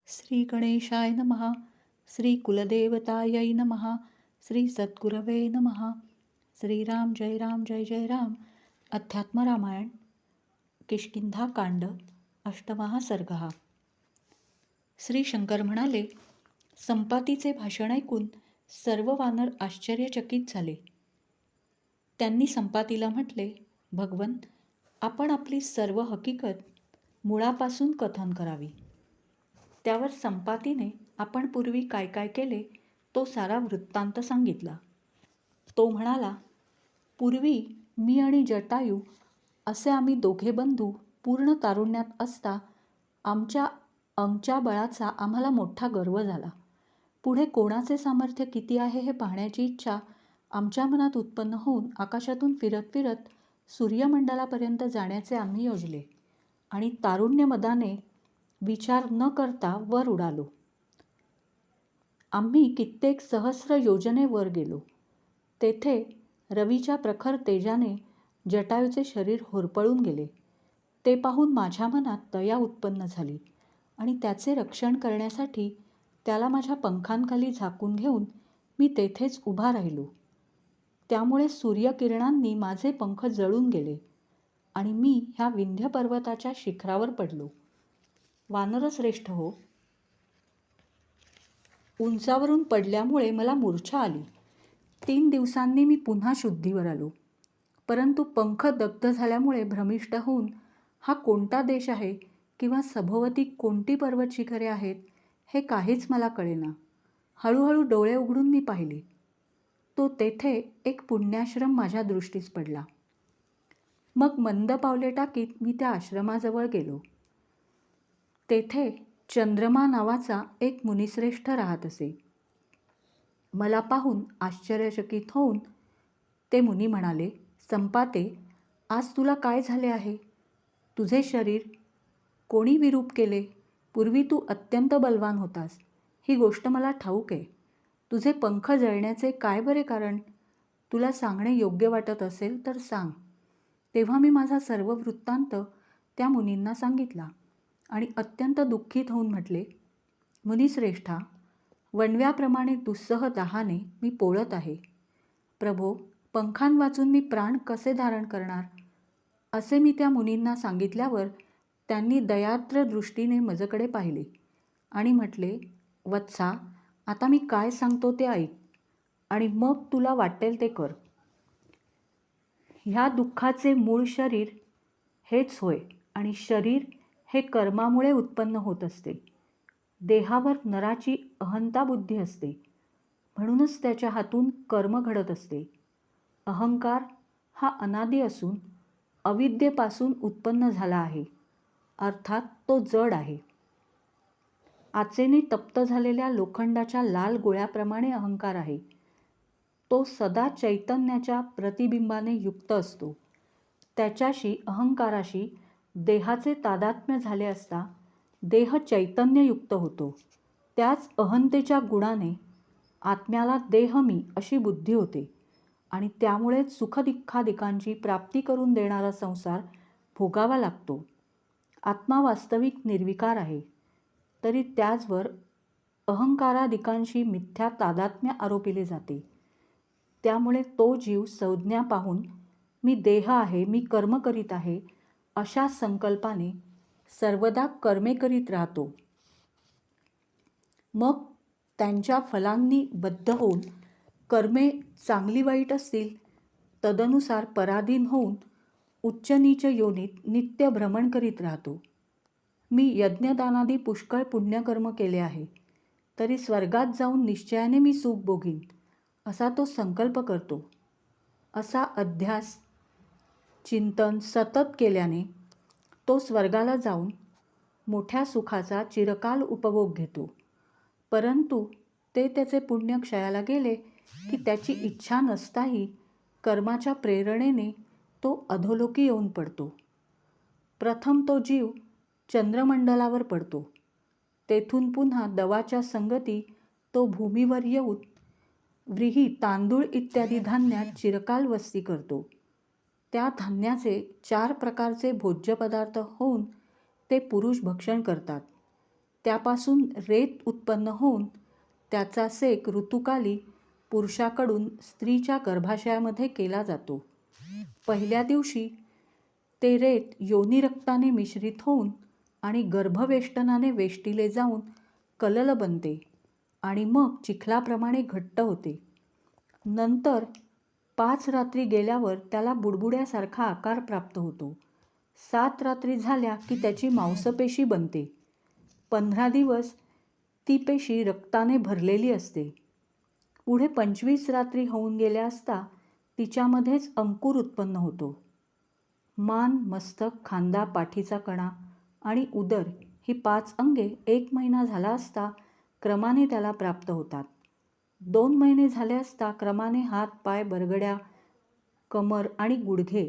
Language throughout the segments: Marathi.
श्री गणेशाय नमः. श्री कुलदेवतायै नमः. श्री सद्गुरवे नमः. श्रीराम जय राम जय जय राम. अध्यात्म रामायण किष्किंधाकांड अष्टमः सर्गः. श्री शंकर म्हणाले, संपातीचे भाषण ऐकून सर्व वानर आश्चर्यचकित झाले. त्यांनी संपातीला म्हटले, भगवंत, आपण आपली सर्व हकीकत मुळापासून कथन करावी. त्यावर संपातीने आपण पूर्वी काय काय केले तो सारा वृत्तांत सांगितला. तो म्हणाला, पूर्वी मी आणि जटायू असे आम्ही दोघे बंधू पूर्ण तारुण्यात असता आमच्या अंगच्या बळाचा आम्हाला मोठा गर्व झाला. पुढे कोणाचे सामर्थ्य किती आहे हे पाहण्याची इच्छा आमच्या मनात उत्पन्न होऊन आकाशातून फिरत फिरत सूर्यमंडलापर्यंत जाण्याचे आम्ही योजले आणि तारुण्य मदाने विचार न करता वर उडालो. आम्ही कित्येक सहस्र योजने वर गेलो. तेथे रवीच्या प्रखर तेजाने जटायूचे शरीर होरपळून गेले. ते पाहून माझ्या मनात दया उत्पन्न झाली आणि त्याचे रक्षण करण्यासाठी त्याला माझ्या पंखांखाली झाकून घेऊन मी तेथेच उभा राहिलो. त्यामुळे सूर्यकिरणांनी माझे पंख जळून गेले आणि मी ह्या विंध्य पर्वताच्या शिखरावर पडलो. वानरश्रेष्ठ हो, उंचावरून पडल्यामुळे मला मूर्छा आली. 3 दिवसांनी मी पुन्हा शुद्धीवर आलो. परंतु पंख दग्ध झाल्यामुळे भ्रमिष्ट होऊन हा कोणता देश आहे किंवा सभोवती कोणती पर्वत शिखरे आहेत हे काहीच मला कळेना. हळूहळू डोळे उघडून मी पाहिले. तो तेथे एक पुण्याश्रम माझ्या दृष्टीस पडला. मग मंद पावले टाकीत मी त्या आश्रमाजवळ गेलो. तेथे चंद्रमा नावाचा एक मुनिश्रेष्ठ राहत असे. मला पाहून आश्चर्यचकित होऊन ते मुनी म्हणाले, संपाते, आज तुला काय झाले आहे? तुझे शरीर कोणी विरूप केले? पूर्वी तू अत्यंत बलवान होतास, ही गोष्ट मला ठाऊक आहे. तुझे पंख जळण्याचे काय बरे कारण? तुला सांगणे योग्य वाटत असेल तर सांग. तेव्हा मी माझा सर्व वृत्तांत त्या मुनींना सांगितला आणि अत्यंत दुःखित होऊन म्हटले, मुनिश्रेष्ठा, वणव्याप्रमाणे दुस्सह दाहाने मी पोळत आहे. प्रभो, पंखांवाचून मी प्राण कसे धारण करणार? असे मी त्या मुनींना सांगितल्यावर त्यांनी दयार्द्र दृष्टीने माझ्याकडे पाहिले आणि म्हटले, वत्सा, आता मी काय सांगतो ते ऐक आणि मग तुला वाटेल ते कर. ह्या दुःखाचे मूळ शरीर हेच होय आणि शरीर हे कर्मामुळे उत्पन्न होत असते. देहावर नराची अहंता बुद्धी असते, म्हणूनच त्याच्या हातून कर्म घडत असते. अहंकार हा अनादी असून अविद्येपासून उत्पन्न झाला आहे, अर्थात तो जड आहे. आचेने तप्त झालेल्या लोखंडाच्या लाल गोळ्याप्रमाणे अहंकार आहे. तो सदा चैतन्याच्या प्रतिबिंबाने युक्त असतो. त्याच्याशी अहंकाराशी देहाचे तादात्म्य झाले असता देह चैतन्ययुक्त होतो. त्याच अहंतेच्या गुणाने आत्म्याला देह मी अशी बुद्धी होते आणि त्यामुळेच सुखदुःखादिकांची प्राप्ती करून देणारा संसार भोगावा लागतो. आत्मा वास्तविक निर्विकार आहे, तरी त्याचवर अहंकारादिकांशी मिथ्या तादात्म्य आरोपिले जाते. त्यामुळे तो जीव संज्ञा पाहून मी देह आहे, मी कर्म करीत आहे अशा संकल्पाने सर्वदा कर्मे करीत राहतो. मग त्यांच्या फलांनी बद्ध होऊन कर्मे चांगली वाईट असतील तदनुसार पराधीन होऊन उच्च नीच योनीत नित्य भ्रमण करीत राहतो. मी यज्ञदानादी पुष्कळ पुण्यकर्म केले आहे, तरी स्वर्गात जाऊन निश्चयाने मी सुख भोगीन असा तो संकल्प करतो. असा अध्यास चिंतन सतत केल्याने तो स्वर्गाला जाऊन मोठ्या सुखाचा चिरकाल उपभोग घेतो. परंतु ते त्याचे पुण्य क्षयाला गेले की त्याची इच्छा नसताही कर्माच्या प्रेरणेने तो अधोलोकी येऊन पडतो. प्रथम तो जीव चंद्रमंडलावर पडतो. तेथून पुन्हा दवाच्या संगती तो भूमीवर येऊन व्रीही, तांदूळ इत्यादी धान्यात चिरकाल वस्ती करतो. त्या धान्याचे 4 प्रकारचे भोज्य पदार्थ होऊन ते पुरुष भक्षण करतात. त्यापासून रेत उत्पन्न होऊन त्याचा सेक ऋतुकाली पुरुषाकडून स्त्रीच्या गर्भाशयामध्ये केला जातो. पहिल्या दिवशी ते रेत योनिरक्ताने मिश्रित होऊन आणि गर्भवेष्टनाने वेष्टिले जाऊन कलल बनते आणि मग चिखलाप्रमाणे घट्ट होते. नंतर 5 रात्री गेल्यावर त्याला बुडबुड्यासारखा आकार प्राप्त होतो. 7 रात्री झाल्या की त्याची मांसपेशी बनते. 15 दिवस ती पेशी रक्ताने भरलेली असते. पुढे 25 रात्री होऊन गेल्या असता तिच्यामध्येच अंकुर उत्पन्न होतो. मान, मस्तक, खांदा, पाठीचा कणा आणि उदर ही 5 अंगे 1 महिना झाला असता क्रमाने त्याला प्राप्त होतात. 2 महिने झाले असता क्रमाने हात, पाय, बरगड्या, कमर आणि गुडघे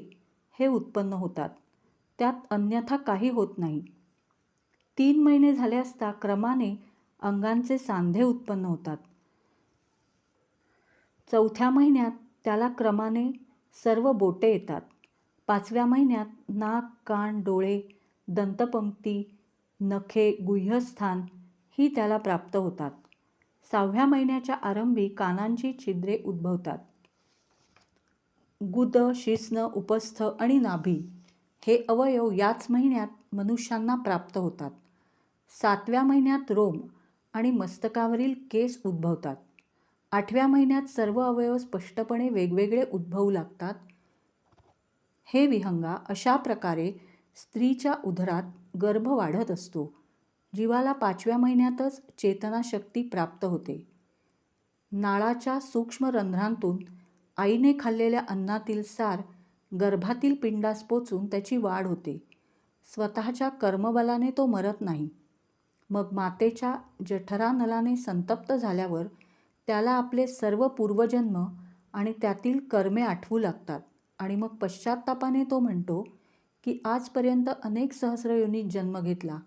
हे उत्पन्न होतात. त्यात अन्यथा काही होत नाही. 3 महिने झाले असता क्रमाने अंगांचे सांधे उत्पन्न होतात. 4थ्या महिन्यात त्याला क्रमाने सर्व बोटे येतात. 5व्या महिन्यात नाक, कान, डोळे, दंतपंक्ती, नखे, गुह्यस्थान ही त्याला प्राप्त होतात. 6व्या महिन्याच्या आरंभी कानांची छिद्रे उद्भवतात. गुद, शिश्न, उपस्थ आणि नाभी हे अवयव याच महिन्यात मनुष्यांना प्राप्त होतात. 7व्या महिन्यात रोम आणि मस्तकावरील केस उद्भवतात. 8व्या महिन्यात सर्व अवयव स्पष्टपणे वेगवेगळे उद्भवू लागतात. हे विहंगा, अशा प्रकारे स्त्रीच्या उदरात गर्भ वाढत असतो. जीवाला 5व्या महिन्यातच चेतनाशक्ती प्राप्त होते. नाळाच्या सूक्ष्म रंध्रांतून आईने खाल्लेल्या अन्नातील सार गर्भातील पिंडास पोचून त्याची वाढ होते. स्वतःच्या कर्मबलाने तो मरत नाही. मग मातेच्या जठरानलाने संतप्त झाल्यावर त्याला आपले सर्व पूर्वजन्म आणि त्यातील कर्मे आठवू लागतात आणि मग पश्चात्तापाने तो म्हणतो की आजपर्यंत अनेक सहस्र योनीत जन्म घेतला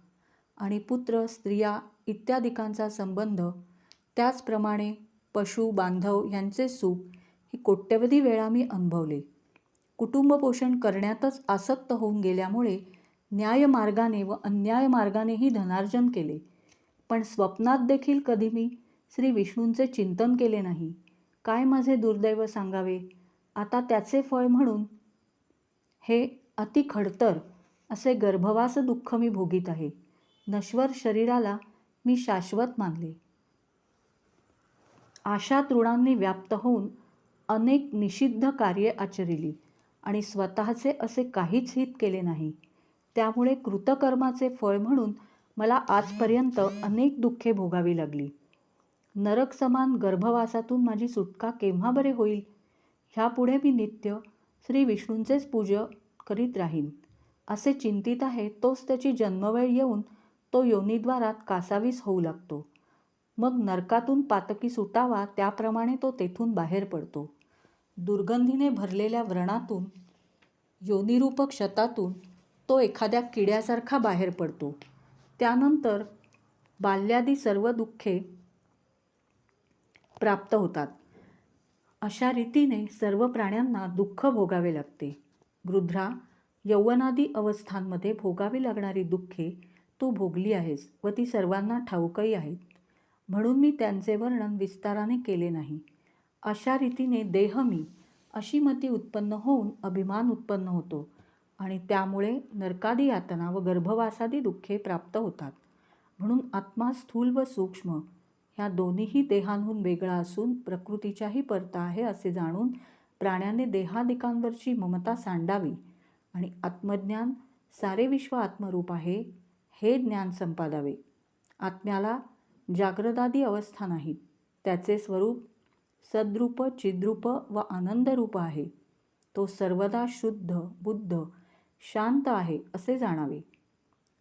आणि पुत्र, स्त्रिया इत्यादिकांचा संबंध, त्याचप्रमाणे पशु, बांधव यांचे सुख ही कोट्यवधी वेळा मी अनुभवले. कुटुंबपोषण करण्यातच आसक्त होऊन गेल्यामुळे न्यायमार्गाने व अन्याय मार्गानेही धनार्जन केले. पण स्वप्नात देखील कधी मी श्री विष्णूंचे चिंतन केले नाही. काय माझे दुर्दैव सांगावे. आता त्याचे फळ म्हणून हे अति खडतर असे गर्भवास दुःख मी भोगीत आहे. नश्वर शरीराला मी शाश्वत मानले. आशा तृणांनी व्याप्त होऊन अनेक निषिद्ध कार्ये आचरिली आणि स्वतःचे असे काहीच हित केले नाही. त्यामुळे कृतकर्माचे फळ म्हणून मला आजपर्यंत अनेक दुःखे भोगावी लागली. नरक समान गर्भवासातून माझी सुटका केव्हा बरे होईल. ह्यापुढे मी नित्य श्री विष्णूंचेच पूजा करीत राहीन असे चिंतित आहे. तोच त्याची जन्मवेळ येऊन तो योनीद्वारात कासावीस होऊ लागतो. मग नरकातून पातकी सुटावा त्याप्रमाणे तो तेथून बाहेर पडतो. दुर्गंधीने भरलेल्या व्रणातून, योनिरूप क्षतातून तो एखाद्या किड्यासारखा बाहेर पडतो. त्यानंतर बाल्यादी सर्व दुःखे प्राप्त होतात. अशा रीतीने सर्व प्राण्यांना दुःख भोगावे लागते. गृध्रा, यौवनादी अवस्थांमध्ये भोगावी लागणारी दुःखे तू भोगली आहेस व ती सर्वांना ठाऊकही आहेत, म्हणून मी त्यांचे वर्णन विस्ताराने केले नाही. अशा रीतीने देह मी अशी मती उत्पन्न होऊन अभिमान उत्पन्न होतो आणि त्यामुळे नरकादी यातना व गर्भवासादी दुःखे प्राप्त होतात. म्हणून आत्मा स्थूल व सूक्ष्म ह्या दोन्हीही देहांहून वेगळा असून प्रकृतीच्याही परता आहे असे जाणून प्राण्याने देहादिकांवरची ममता सांडावी आणि आत्मज्ञान सारे विश्व आत्मरूप आहे हे ज्ञान संपादावे. आत्म्याला जाग्रदादी अवस्था नाहीत. त्याचे स्वरूप सद्रूप, चिद्रूप व आनंदरूप आहे. तो सर्वदा शुद्ध, बुद्ध, शांत आहे असे जाणावे.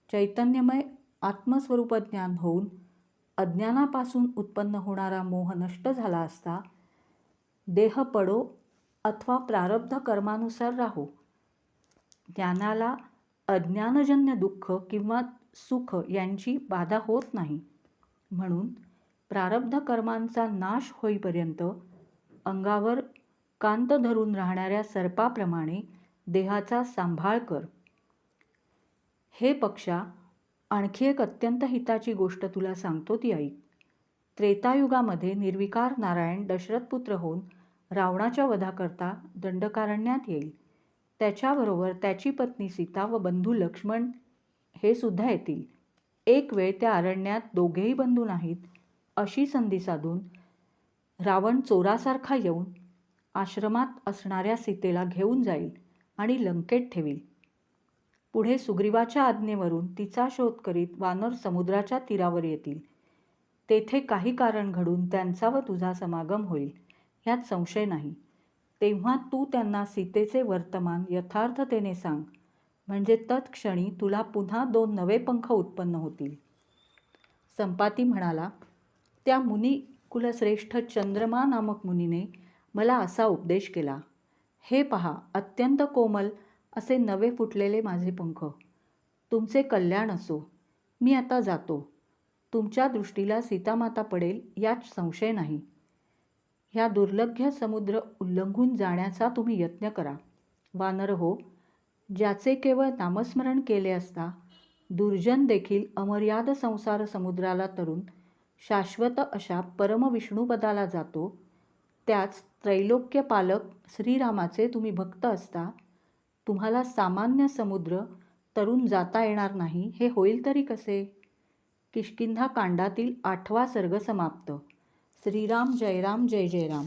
चैतन्यमय आत्मस्वरूप ज्ञान होऊन अज्ञानापासून उत्पन्न होणारा मोह नष्ट झाला असता देह पडो अथवा प्रारब्ध कर्मानुसार राहो, ज्ञानाला अज्ञानजन्य दुःख किंवा सुख यांची बाधा होत नाही. म्हणून प्रारब्ध कर्मांचा नाश होईपर्यंत अंगावर कांत धरून राहणाऱ्या सर्पाप्रमाणे देहाचा सांभाळ कर. हे पक्षा, आणखी एक अत्यंत हिताची गोष्ट तुला सांगतो ती ऐक. त्रेतायुगामध्ये निर्विकार नारायण दशरथपुत्र होऊन रावणाच्या वधाकरता दंडकारण्यात येईल. त्याच्याबरोबर त्याची पत्नी सीता व बंधू लक्ष्मण हे सुद्धा येतील. एक वेळ त्या अरण्यात दोघेही बंधू नाहीत अशी संधी साधून रावण चोरासारखा येऊन आश्रमात असणाऱ्या सीतेला घेऊन जाईल आणि लंकेत ठेवील. पुढे सुग्रीवाच्या आज्ञेवरून तिचा शोध करीत वानर समुद्राच्या तीरावर येतील. तेथे काही कारण घडून त्यांचा व तुझा समागम होईल, ह्यात संशय नाही. तेव्हा तू त्यांना सीतेचे वर्तमान यथार्थतेने सांग, म्हणजे तत्क्षणी तुला पुन्हा 2 नवे पंख उत्पन्न होतील. संपाती म्हणाला, त्या मुनी कुलश्रेष्ठ चंद्रमा नामक मुनीने मला असा उपदेश केला. हे पहा, अत्यंत कोमल असे नवे फुटलेले माझे पंख. तुमचे कल्याण असो. मी आता जातो. तुमच्या दृष्टीला सीतामाता पडेल यात संशय नाही. ह्या दुर्लभ्य समुद्र उल्लंघून जाण्याचा तुम्ही यत्न करा. वानर हो, ज्याचे केवळ नामस्मरण केले असता दुर्जन देखील अमर्याद संसार समुद्राला तरून शाश्वत अशा परमविष्णुपदाला जातो, त्याच त्रैलोक्य पालक श्रीरामाचे तुम्ही भक्त असता तुम्हाला सामान्य समुद्र तरून जाता येणार नाही, हे होईल तरी कसे? किष्किंधा कांडातील 8वा सर्ग समाप्त. श्रीराम जय राम जय जय राम.